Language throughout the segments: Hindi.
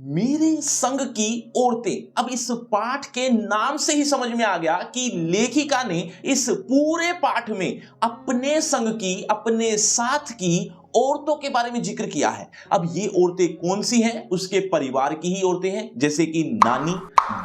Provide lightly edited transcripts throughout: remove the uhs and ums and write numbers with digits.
मेरे संग की औरतें। अब इस पाठ के नाम से ही समझ में आ गया कि लेखिका ने इस पूरे पाठ में अपने संग की, अपने साथ की औरतों के बारे में जिक्र किया है। अब ये औरतें कौन सी हैं? उसके परिवार की ही औरतें हैं, जैसे कि नानी,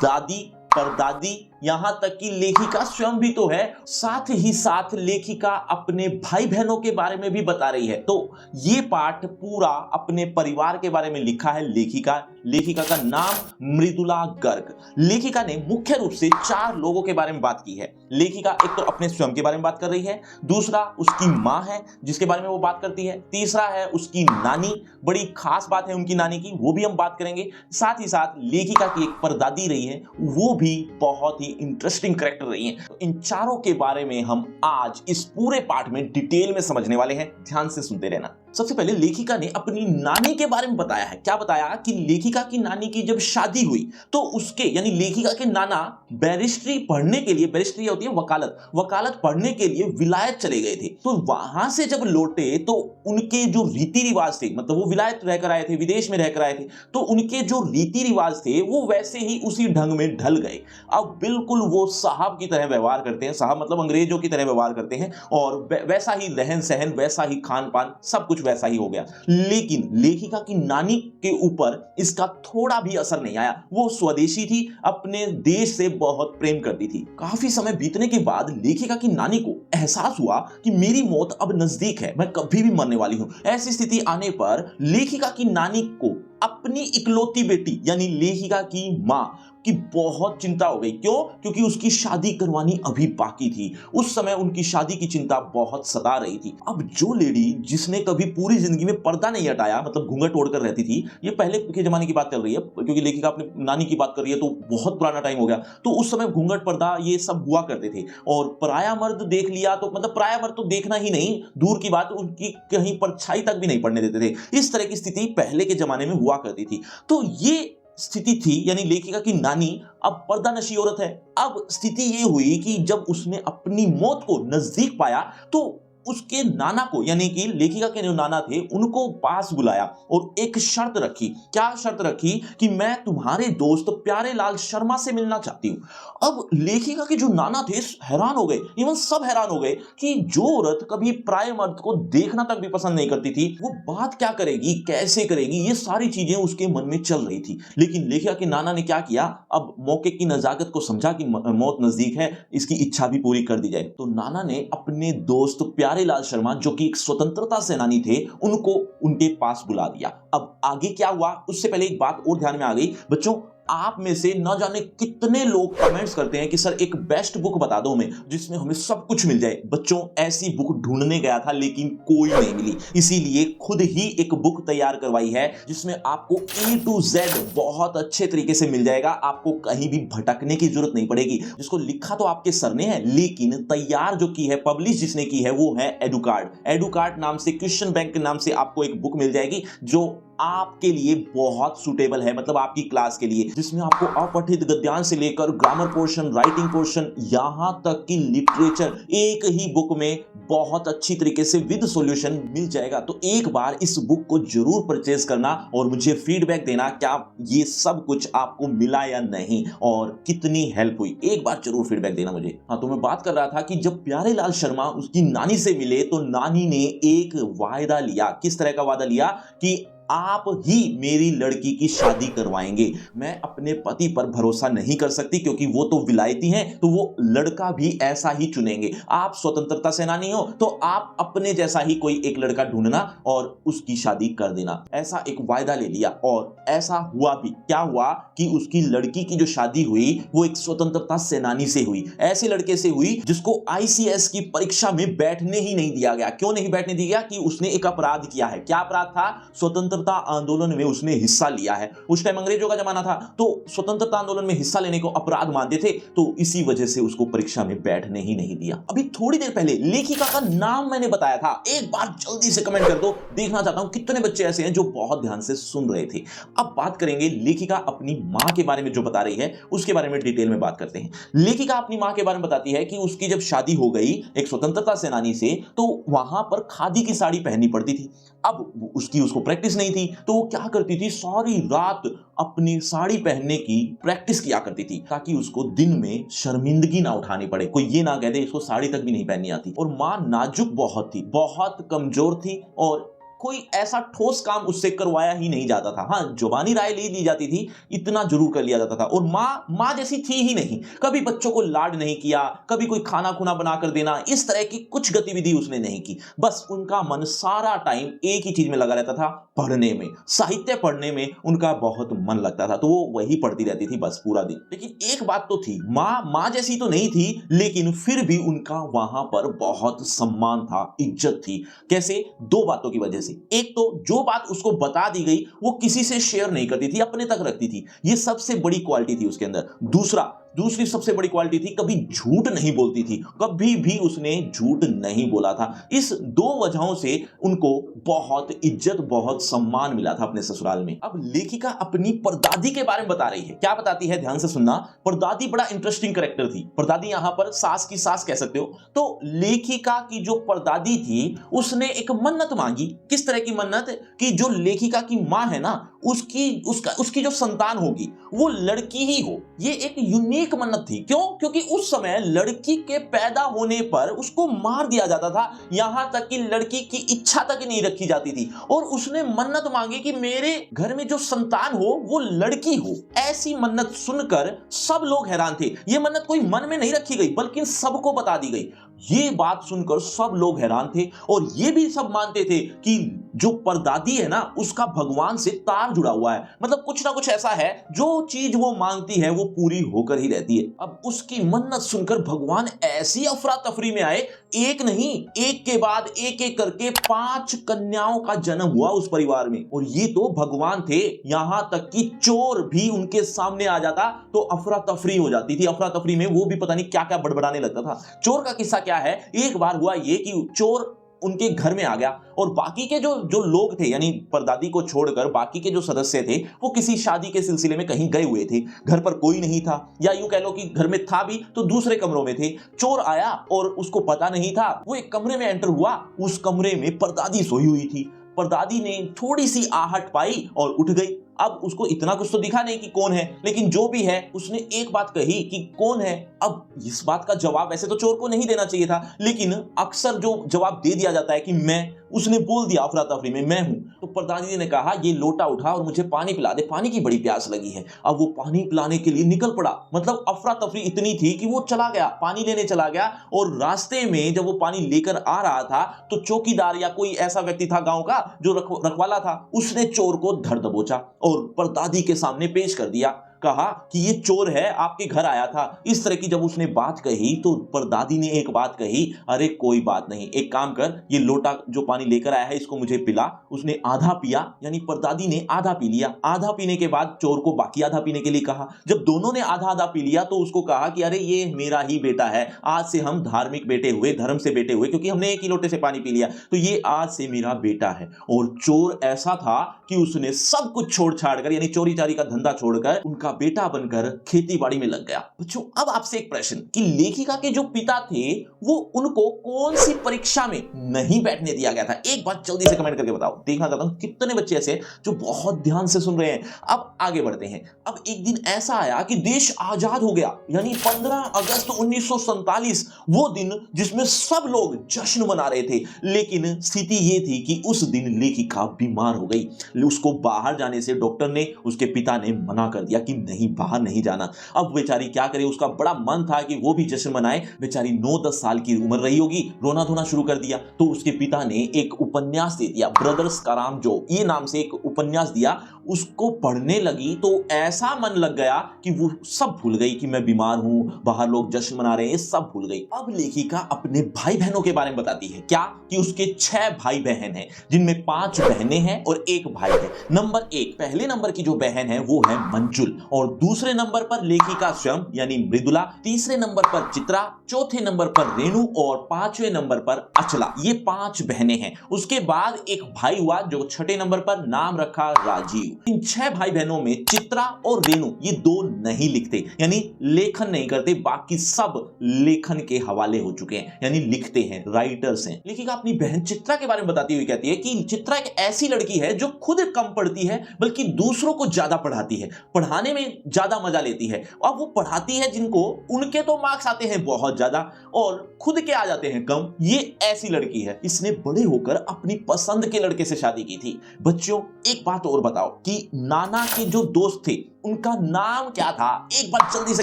दादी, परदादी, यहां तक कि लेखिका स्वयं भी तो है। साथ ही साथ लेखिका अपने भाई बहनों के बारे में भी बता रही है। तो ये पाठ पूरा अपने परिवार के बारे में लिखा है लेखिका। लेखिका का नाम मृदुला गर्ग। लेखिका ने मुख्य रूप से 4 लोगों के बारे में बात की है। लेखिका एक तो अपने स्वयं के बारे में बात कर रही है, दूसरा उसकी मां है जिसके बारे में वो बात करती है, तीसरा है उसकी नानी, बड़ी खास बात है उनकी नानी की, वो भी हम बात करेंगे। साथ ही साथ लेखिका की एक परदादी रही है, वो भी बहुत ही इंटरेस्टिंग कैरेक्टर रही है। तो इन चारों के बारे में हम आज इस पूरे पाठ में डिटेल में समझने वाले हैं। ध्यान से सुनते रहना। सबसे पहले लेखिका ने अपनी नानी के बारे में बताया है। क्या बताया कि लेखिका की नानी की जब शादी हुई तो उसके यानी लेखिका के नाना बैरिस्ट्री पढ़ने के लिए, बैरिस्ट्री होती है वकालत पढ़ने के लिए विलायत चले गए थे। तो वहां से जब लौटे तो उनके जो रीति रिवाज थे, मतलब वो विलायत रहकर आए थे, विदेश में रहकर आए थे, तो उनके जो रीति रिवाज थे वो वैसे ही उसी ढंग में ढल गए। अब बिल्कुल वो साहब की तरह व्यवहार करते हैं, साहब मतलब अंग्रेजों की तरह व्यवहार करते हैं, और वैसा ही रहन सहन, वैसा ही खान पान, सब कुछ वैसा ही हो गया। लेकिन लेखिका की नानी के ऊपर इसका थोड़ा भी असर नहीं आया। वो स्वदेशी थी, अपने देश से बहुत प्रेम करती थी। काफी समय बीतने के बाद लेखिका की नानी को एहसास हुआ कि मेरी मौत अब नजदीक है, मैं कभी भी मरने वाली हूं। ऐसी स्थिति आने पर लेखिका की नानी को अपनी इकलौती बेटी यानी लेखिका की मां की बहुत चिंता हो गई। क्यों? क्योंकि उसकी शादी करवानी अभी बाकी थी। उस समय उनकी शादी की चिंता बहुत सता रही थी। अब जो लेडी जिसने कभी पूरी जिंदगी में पर्दा नहीं हटाया, मतलब घूंघट ओढ़कर रहती थी, ये पहले के जमाने की बात चल रही है क्योंकि लेखिका अपने नानी की बात कर रही है तो बहुत पुराना टाइम हो गया। तो उस समय घूंघट, पर्दा ये सब हुआ करते थे, और पराया मर्द देख लिया तो मतलब पराया मर्द तो देखना ही नहीं, दूर की बात, उनकी कहीं परछाई तक भी नहीं पड़ने देते थे। इस तरह की स्थिति पहले के जमाने में हुआ करती थी। तो ये स्थिति थी, यानी लेखिका की नानी अब पर्दानशी औरत है। अब स्थिति ये हुई कि जब उसने अपनी मौत को नजदीक पाया तो उसके नाना को, यानी कि लेखिका के जो नाना थे, उनको पास बुलाया और एक शर्त रखी। क्या शर्त रखी? कि मैं तुम्हारे दोस्त प्यारेलाल शर्मा से मिलना चाहती हूं। अब लेखिका के जो नाना थे हैरान हो गए, इवन सब हैरान हो गए कि जो औरत कभी प्राय मर्द को देखना तक भी पसंद नहीं करती थी, वो बात क्या करेगी, कैसे करेगी, ये सारी चीजें उसके मन में चल रही थी। लेकिन लेखिका के नाना ने क्या किया, अब मौके की नजाकत को समझा कि मौत नजदीक है, इसकी इच्छा भी पूरी कर दी जाए। तो नाना ने अपने दोस्त प्यारेलाल शर्मा, जो कि एक स्वतंत्रता सेनानी थे, उनको उनके पास बुला दिया। अब आगे क्या हुआ, उससे पहले एक बात और ध्यान में आ गई। बच्चों, आप में से न जाने कितने लोग कमेंट्स करते हैं कि सर एक बेस्ट बुक बता दो हमें जिसमें हमें सब कुछ मिल जाए। बच्चों, ऐसी बुक ढूंढने गया था लेकिन कोई नहीं मिली, इसीलिए खुद ही एक बुक तैयार करवाई है जिसमें आपको A to Z बहुत अच्छे तरीके से मिल जाएगा। आपको कहीं भी भटकने की जरूरत नहीं पड़ेगी। जिसको लिखा तो आपके सर ने है, लेकिन तैयार जो की है, पब्लिश जिसने की है, वो है एडुकार्ड। एडुकार्ड नाम से, क्वेश्चन बैंक के नाम से आपको एक बुक मिल जाएगी जो आपके लिए बहुत सुटेबल है, मतलब आपकी क्लास के लिए, जिसमें आपको अपठित गद्यांश से लेकर ग्रामर पोर्शन, राइटिंग पोर्शन, यहां तक कि लिटरेचर एक ही बुक में बहुत अच्छी तरीके से विद सॉल्यूशन मिल जाएगा। तो एक बार इस बुक को जरूर परचेज करना और मुझे फीडबैक देना, क्या ये सब कुछ आपको मिला या नहीं और कितनी हेल्प हुई। एक बार जरूर फीडबैक देना मुझे। हाँ, तो मैं बात कर रहा था कि जब प्यारेलाल शर्मा उसकी नानी से मिले तो नानी ने एक वायदा लिया। किस तरह का वादा लिया? कि आप ही मेरी लड़की की शादी करवाएंगे। मैं अपने पति पर भरोसा नहीं कर सकती क्योंकि वो तो विलायती हैं, तो वो लड़का भी ऐसा ही चुनेंगे। आप स्वतंत्रता सेनानी हो तो आप अपने जैसा ही कोई एक लड़का ढूंढना और उसकी शादी कर देना। ऐसा एक वायदा ले लिया और ऐसा हुआ भी। क्या हुआ कि उसकी लड़की की जो शादी हुई वो एक स्वतंत्रता सेनानी से हुई, ऐसे लड़के से हुई जिसको ICS की परीक्षा में बैठने ही नहीं दिया गया। क्यों नहीं बैठने दिया? कि उसने एक अपराध किया है। क्या अपराध था? स्वतंत्रता आंदोलन में उसने हिस्सा लिया है। उस टाइम अंग्रेजों का जमाना था, तो स्वतंत्रता आंदोलन में हिस्सा लेने को अपराध मानते थे, तो इसी वजह से उसको परीक्षा में बैठने ही नहीं दिया। अभी थोड़ी देर पहले लेखिका का नाम मैंने बताया था, एक बार जल्दी से कमेंट कर दो, देखना चाहता हूं कितने बच्चे ऐसे हैं जो बहुत ध्यान से सुन रहे थे। अब बात करेंगे लेखिका अपनी मां के बारे में जो बता रही है, उसके बारे में डिटेल में बात करते हैं। लेखिका अपनी मां के बारे में बताती है कि उसकी जब शादी हो गई एक स्वतंत्रता सेनानी से, तो वहां पर खादी की साड़ी पहननी पड़ती थी। अब उसको प्रैक्टिस नहीं नहीं थी, तो वो क्या करती थी, सारी रात अपनी साड़ी पहनने की प्रैक्टिस किया करती थी ताकि उसको दिन में शर्मिंदगी ना उठानी पड़े, कोई ये ना कह दे इसको साड़ी तक भी नहीं पहननी आती। और माँ नाजुक बहुत थी, बहुत कमजोर थी और कोई ऐसा ठोस काम उससे करवाया ही नहीं जाता था। हाँ, जुबानी राय ले ली जाती थी, इतना जरूर कर लिया जाता था। और माँ जैसी थी ही नहीं, कभी बच्चों को लाड नहीं किया, कभी कोई खाना खुना बनाकर देना, इस तरह की कुछ गतिविधि उसने नहीं की। बस उनका मन सारा टाइम एक ही चीज में लगा रहता था, पढ़ने में, साहित्य पढ़ने में उनका बहुत मन लगता था, तो वो वही पढ़ती रहती थी बस पूरा दिन। लेकिन एक बात तो थी, माँ जैसी तो नहीं थी, लेकिन फिर भी उनका वहां पर बहुत सम्मान था, इज्जत थी। कैसे? दो बातों की वजह से। एक तो जो बात उसको बता दी गई वो किसी से शेयर नहीं करती थी, अपने तक रखती थी, ये सबसे बड़ी क्वालिटी थी उसके अंदर। दूसरी सबसे बड़ी क्वालिटी थी, कभी झूठ नहीं बोलती थी, कभी भी उसने झूठ नहीं बोला था। इस दो वजहों से उनको बहुत इज्जत, बहुत सम्मान मिला था अपने ससुराल में। अब लेखिका अपनी परदादी के बारे में बता रही है। क्या बताती है, ध्यान से सुनना। परदादी बड़ा इंटरेस्टिंग कैरेक्टर थी। परदादी यहां पर सास की सास कह सकते हो। तो लेखिका की जो परदादी थी उसने एक मन्नत मांगी। किस तरह की मन्नत? कि जो लेखिका की मां है ना, उसकी जो संतान होगी वो लड़की ही हो। ये एक यूनिक मन्नत थी। क्यों? क्योंकि उस समय लड़की के पैदा होने पर उसको मार दिया जाता था, यहां तक कि लड़की की इच्छा तक नहीं रखी जाती थी। और उसने मन्नत मांगी कि मेरे घर में जो संतान हो वो लड़की हो। ऐसी मन्नत सुनकर सब लोग हैरान थे। ये मन्नत कोई मन में नहीं रखी गई, बल्कि सबको बता दी गई। ये बात सुनकर सब लोग हैरान थे और ये भी सब मानते थे कि जो परदादी है ना, उसका भगवान से तार जुड़ा हुआ है। मतलब कुछ ना कुछ ऐसा है, जो चीज वो मांगती है वो पूरी होकर ही रहती है। अब उसकी मन्नत सुनकर भगवान ऐसी अफरा तफरी में आए, एक नहीं, एक के बाद एक करके 5 कन्याओं का जन्म हुआ उस परिवार में। और ये तो भगवान थे, यहां तक कि चोर भी उनके सामने आ जाता तो अफरा तफरी हो जाती थी। अफरा तफरी में वो भी पता नहीं क्या क्या बड़बड़ाने लगता था। चोर का किस्सा क्या है, एक बार हुआ ये कि चोर उनके घर में आ गया और बाकी के जो लोग थे, यानी परदादी को छोड़कर बाकी के जो सदस्य थे, वो किसी शादी के सिलसिले में कहीं गए हुए थे। घर पर कोई नहीं था, या यूं कह लो कि घर में था भी तो दूसरे कमरों में थे। चोर आया और उसको पता नहीं था, वो एक कमरे में एंटर हुआ। उस कमरे में परदादी सोई हुई थी। परदादी ने थोड़ी सी आहट पाई और उठ गई। अब उसको इतना कुछ तो दिखा नहीं कि कौन है, लेकिन जो भी है उसने एक बात कही कि कौन है। अब इस बात का जवाब वैसे तो चोर को नहीं देना चाहिए था, लेकिन अक्सर जो जवाब दे दिया जाता है कि मैं, उसने बोल दिया अफरा तफरी में, मैं हूं। तो परदादी ने कहा, ये लोटा उठा और मुझे पानी पिला दे, पानी की बड़ी प्यास लगी है। अब वो पानी पिलाने के लिए निकल पड़ा। मतलब अफरा तफरी इतनी थी कि वो चला गया, पानी लेने चला गया। और रास्ते में जब वो पानी लेकर आ रहा था तो चौकीदार या कोई ऐसा व्यक्ति था गांव का जो रखवाला था, उसने चोर को धर दबोचा और परदादी के सामने पेश कर दिया। कहा कि ये चोर है, आपके घर आया था। इस तरह की जब उसने बात कही तो परदादी ने एक बात कही, अरे कोई बात नहीं, एक काम कर, ये लोटा जो पानी लेकर आया है इसको मुझे पिला। उसने आधा पिया, यानी परदादी ने आधा पी लिया। आधा पीने के बाद चोर को बाकी आधा पीने के लिए कहा। जब दोनों ने आधा आधा पी लिया तो उसको कहा कि अरे ये मेरा ही बेटा है, आज से हम धार्मिक बेटे हुए, धर्म से बेटे हुए, क्योंकि हमने एक ही लोटे से पानी पी लिया, तो ये आज से मेरा बेटा है। और चोर ऐसा था कि उसने सब कुछ छोड़ छाड़ कर, यानी चोरी चारी का धंधा छोड़कर उनका बेटा बनकर खेती बाड़ी में लग गया। बच्चों, अब आपसे एक प्रश्न कि लेखिका के जो पिता थे वो उनको कौन सी परीक्षा में नहीं बैठने दिया गया था? एक बात जल्दी से कमेंट करके बताओ, देखना चाहता हूं कितने बच्चे ऐसे जो बहुत ध्यान से सुन रहे हैं। अब आगे बढ़ते हैं। अब एक दिन ऐसा आया कि देश आजाद हो गया, यानी 15 अगस्त 1947, वो दिन जिसमें सब लोग जश्न मना रहे थे। लेकिन स्थिति ये थी कि उस दिन लेखिका बीमार हो गई। उसको बाहर जाने से डॉक्टर ने, उसके पिता ने मना कर दिया कि नहीं, बाहर नहीं जाना। अब बेचारी क्या करे, उसका बड़ा मन था कि वो भी जश्न मनाए। बेचारी 9-10 साल की उम्र रही होगी, रोना धोना शुरू कर दिया। तो उसके पिता ने एक उपन्यास दे दिया, ब्रदर्स कारामजो ये नाम से एक उपन्यास दिया। उसको पढ़ने लगी तो ऐसा मन लग गया कि वो सब भूल गई कि मैं बीमार हूं, बाहर लोग जश्न मना रहे हैं, सब भूल गई। अब लेखिका अपने भाई बहनों के बारे में बताती है। क्या? कि उसके 6 भाई बहन हैं, जिनमें 5 बहनें हैं और 1 भाई है। नंबर 1, पहले नंबर की जो बहन है वो है मंजुल, और दूसरे नंबर पर लेखिका स्वयं यानी मृदुला, तीसरे नंबर पर चित्रा, चौथे नंबर पर रेणु और 5वें नंबर पर अचला। ये 5 बहनें हैं। उसके बाद एक भाई हुआ जो 6ठे नंबर पर, नाम रखा राजीव। इन 6 भाई बहनों में चित्रा और रेणु ये 2 नहीं लिखते, यानी लेखन नहीं करते, बाकी सब लेखन के हवाले हो चुके हैं, यानी लिखते हैं, राइटर्स हैं। लेखिका अपनी बहन चित्रा के बारे में बताती हुई कहती है कि चित्रा एक ऐसी लड़की है जो खुद कम पढ़ती है बल्कि दूसरों को ज्यादा पढ़ाती है, पढ़ाने में ज्यादा मजा लेती है। और वो पढ़ाती है जिनको उनके तो मार्क्स आते हैं बहुत ज्यादा और खुद के आ जाते हैं कम, ये ऐसी लड़की है। इसने बड़े होकर अपनी पसंद के लड़के से शादी की थी। बच्चों एक बात और बताओ कि नाना के जो दोस्त थे उनका नाम क्या था? एक बार जल्दी से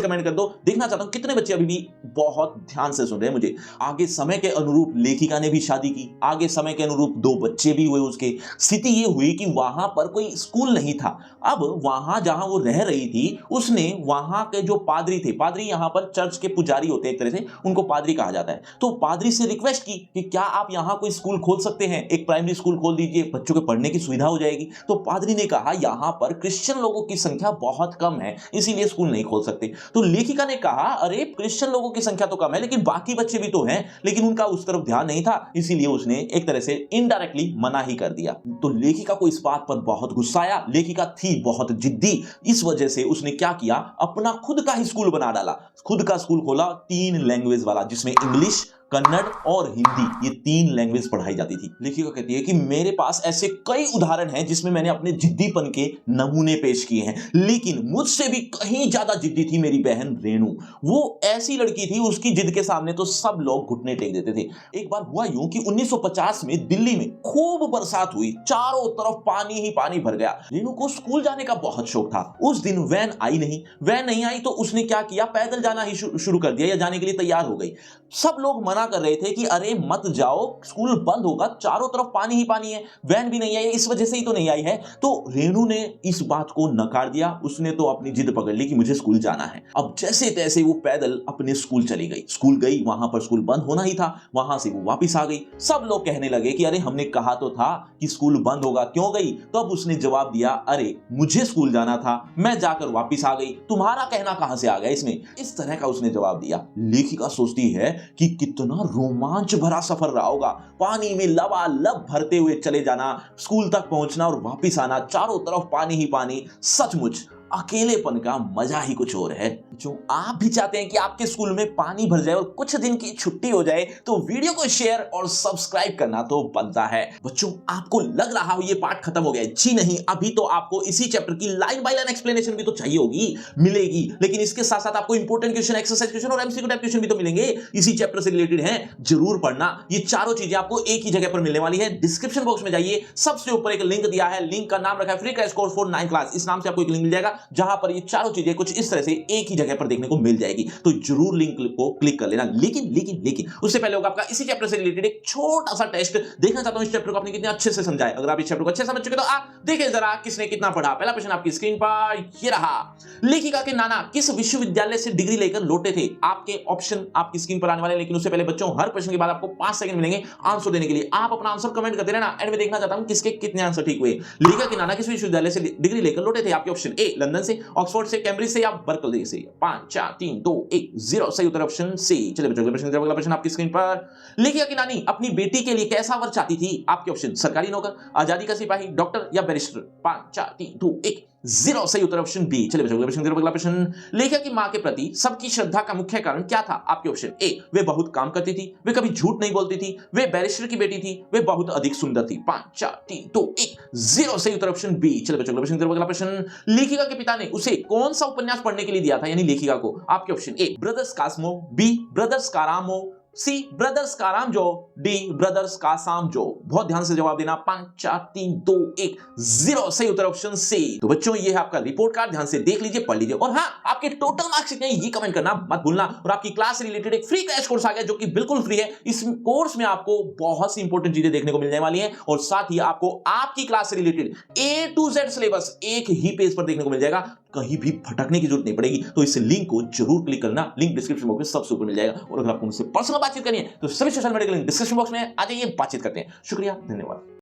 कमेंट कर दो, देखना चाहता हूं कितने बच्चे अभी भी बहुत ध्यान से सुन रहे हैं मुझे। आगे समय के अनुरूप लेखिका ने भी शादी की, आगे समय के अनुरूप 2 बच्चे भी हुए उसके। स्थिति ये हुई कि वहां पर कोई स्कूल नहीं था। अब वहां जहां वो रह रही थी उसने वहां के जो पादरी थे, पादरी यहां पर चर्च के पुजारी होते हैं एक तरह से, उनको पादरी कहा जाता है, तो पादरी से रिक्वेस्ट की कि क्या आप यहां कोई स्कूल खोल सकते हैं, एक प्राइमरी स्कूल खोल दीजिए, बच्चों के पढ़ने की सुविधा हो जाएगी। तो पादरी ने कहा यहां पर क्रिश्चियन लोगों की संख्या बहुत कम है, इसीलिए स्कूल नहीं खोल सकते। तो लेखिका ने कहा अरे क्रिश्चियन लोगों की संख्या तो कम है लेकिन बाकी बच्चे भी तो हैं, लेकिन उनका उस तरफ ध्यान नहीं था, इसीलिए उसने एक तरह से इनडायरेक्टली मना ही कर दिया। तो लेखिका को इस बात पर बहुत गुस्सा आया। लेखिका थी बहुत जिद्दी, इस वजह से उसने क्या किया, अपना खुद का ही स्कूल बना डाला। खुद का स्कूल खोला 3 लैंग्वेज वाला, जिसमें इंग्लिश, कन्नड़ और हिंदी, ये 3 लैंग्वेज पढ़ाई जाती थी। लेखिका कहती है कि मेरे पास ऐसे कई उदाहरण हैं जिसमें मैंने अपने जिद्दीपन के नमूने पेश किए हैं, लेकिन मुझसे भी कहीं ज्यादा जिद्दी थी मेरी बहन रेणु। वो ऐसी लड़की थी, उसकी जिद के सामने तो सब लोग घुटने टेक देते थे। एक बार हुआ यूं कि 1950 में दिल्ली में खूब बरसात हुई, चारों तरफ पानी ही पानी भर गया। रेणु को स्कूल जाने का बहुत शौक था। उस दिन वैन नहीं आई तो उसने क्या किया, पैदल जाना ही शुरू कर दिया, या जाने के लिए तैयार हो गई। सब लोग मना कर रहे थे कि अरे मत जाओ, स्कूल बंद होगा, चारों तरफ पानी ही पानी है, वैन भी नहीं आई है, इस वजह से ही तो नहीं आई है। तो रेणु ने इस बात को नकार दिया, उसने तो अपनी जिद पकड़ ली कि मुझे स्कूल जाना है। अब जैसे तैसे वो पैदल अपने स्कूल चली गई। स्कूल गई, वहां पर स्कूल बंद होना ही था, वहां से वो वापस आ गई। सब लोग कहने लगे कि अरे हमने कहा तो था कि स्कूल बंद होगा, क्यों गई? तो अब उसने जवाब दिया अरे मुझे स्कूल जाना था, मैं जाकर वापस आ गई, तुम्हारा कहना कहां से आ गया इसमें? इस तरह का उसने जवाब दिया। लेखिका सोचती है कि कितना रोमांच भरा सफर रहा होगा, पानी में लबालब भरते हुए चले जाना, स्कूल तक पहुंचना और वापस आना, चारों तरफ पानी ही पानी। सचमुच अकेलेपन का मजा ही कुछ और है। जो आप भी चाहते हैं कि आपके स्कूल में पानी भर जाए और कुछ दिन की छुट्टी हो जाए, तो वीडियो को शेयर और सब्सक्राइब करना तो बनता है। बच्चों आपको लग रहा हो ये पार्ट खत्म हो गया है? जी नहीं, अभी तो आपको इसी चैप्टर की लाइन बाय लाइन एक्सप्लेनेशन भी तो चाहिए होगी, मिलेगी। लेकिन इसके साथ साथ आपको इंपॉर्टेंट क्वेश्चन, एक्सरसाइज क्वेश्चन और एमसीक्यू टाइप क्वेश्चन भी तो मिलेंगे, इसी चैप्टर से रिलेटेड हैं, जरूर पढ़ना। ये चारों चीजें आपको एक ही जगह पर मिलने वाली है। डिस्क्रिप्शन बॉक्स में जाइए, सबसे ऊपर एक लिंक दिया है, लिंक का नाम रखा है free crash course for 9th class. इस नाम से आपको एक लिंक मिल जाएगा जहां पर ये चारों चीजें कुछ इस तरह से एक ही जगह पर देखने को मिल जाएगी। तो जरूर लिंक को क्लिक कर लेना। लेकिन उससे पहले होगा आपका इसी चैप्टर से रिलेटेड एक छोटा सा टेस्ट। देखना चाहता हूं इस चैप्टर को आपने कितने अच्छे से समझा है। अगर आप इस चैप्टर को अच्छे से समझ चुके तो आप देखें जरा किसने कितना पढ़ा। पहला प्रश्न आपकी स्क्रीन पर ये रहा, लेखिका के नाना किस विश्वविद्यालय से डिग्री लेकर लौटे थे? आपके ऑप्शन आपकी स्क्रीन पर आने वाले हैं, लेकिन उससे पहले बच्चों हर प्रश्न के बाद आपको 5 सेकंड मिलेंगे आंसर देने के लिए। आप अपना आंसर कमेंट करते रहना, एंड में देखना चाहता हूं किसके कितने आंसर ठीक हुए। लेखिका के नाना किस विश्वविद्यालय से डिग्री लेकर लौटे थे? आपके ऑप्शन ए लंदन से, ऑक्सफोर्ड से, कैम्ब्रिज से या बर्कले से। 5 4 3 2 1 0 सही उत्तर ऑप्शन सी। चलिए बच्चों अगला प्रश्न आपकी स्क्रीन पर, लेखिका की नानी अपनी बेटी के लिए कैसा वर चाहती थी? आपके ऑप्शन सरकारी नौकर, आजादी का सिपाही, डॉक्टर या बैरिस्टर। 5 4 3 2 1 0 सही उत्तर ऑप्शन बी। चलिए बच्चों अगला प्रश्न, लेखिका की मां के प्रति सबकी श्रद्धा का मुख्य कारण क्या था? आपके ऑप्शन ए वे बहुत काम करती थी, वे कभी झूठ नहीं बोलती थी, वे बैरिस्टर की बेटी थी, वे बहुत अधिक सुंदर थी। 5 4 3 2 1 0 सही उत्तर ऑप्शन बी। चलिए बच्चों अगला प्रश्न, लेखिका के पिता ने उसे कौन सा उपन्यास पढ़ने के लिए दिया था, यानी लेखिका को? आपके ऑप्शन ए ब्रदर्स कास्मो, बी ब्रदर्स कारामो, सी ब्रदर्स कारामजो, डी ब्रदर्स कासामजो। बहुत ध्यान से जवाब देना। 5 4 3 2 1 0 सही उत्तर ऑप्शन सी। तो बच्चों ये है आपका रिपोर्ट कार्ड, ध्यान से देख लीजिए, पढ़ लीजिए, और हाँ आपके टोटल मार्क्स कितने हैं ये कमेंट करना मत भूलना। और आपकी क्लास से रिलेटेड एक फ्री क्रैश कोर्स आ गया जो कि बिल्कुल फ्री है। इस कोर्स में आपको बहुत सी इंपॉर्टेंट चीजें देखने को मिलने वाली हैं, और साथ ही आपको आपकी क्लास से related A to Z syllabus एक ही पेज पर देखने को मिल जाएगा, कहीं भी भटकने की जरूरत नहीं पड़ेगी। तो इस लिंक को जरूर क्लिक करना, लिंक डिस्क्रिप्शन बॉक्स में सबसे ऊपर मिल जाएगा। और अगर आपको मुझसे पर्सनल बातचीत करनी है तो सभी सोशल मीडिया के लिंक डिस्क्रिप्शन बॉक्स में आ जाइए, बातचीत करते हैं। शुक्रिया, धन्यवाद।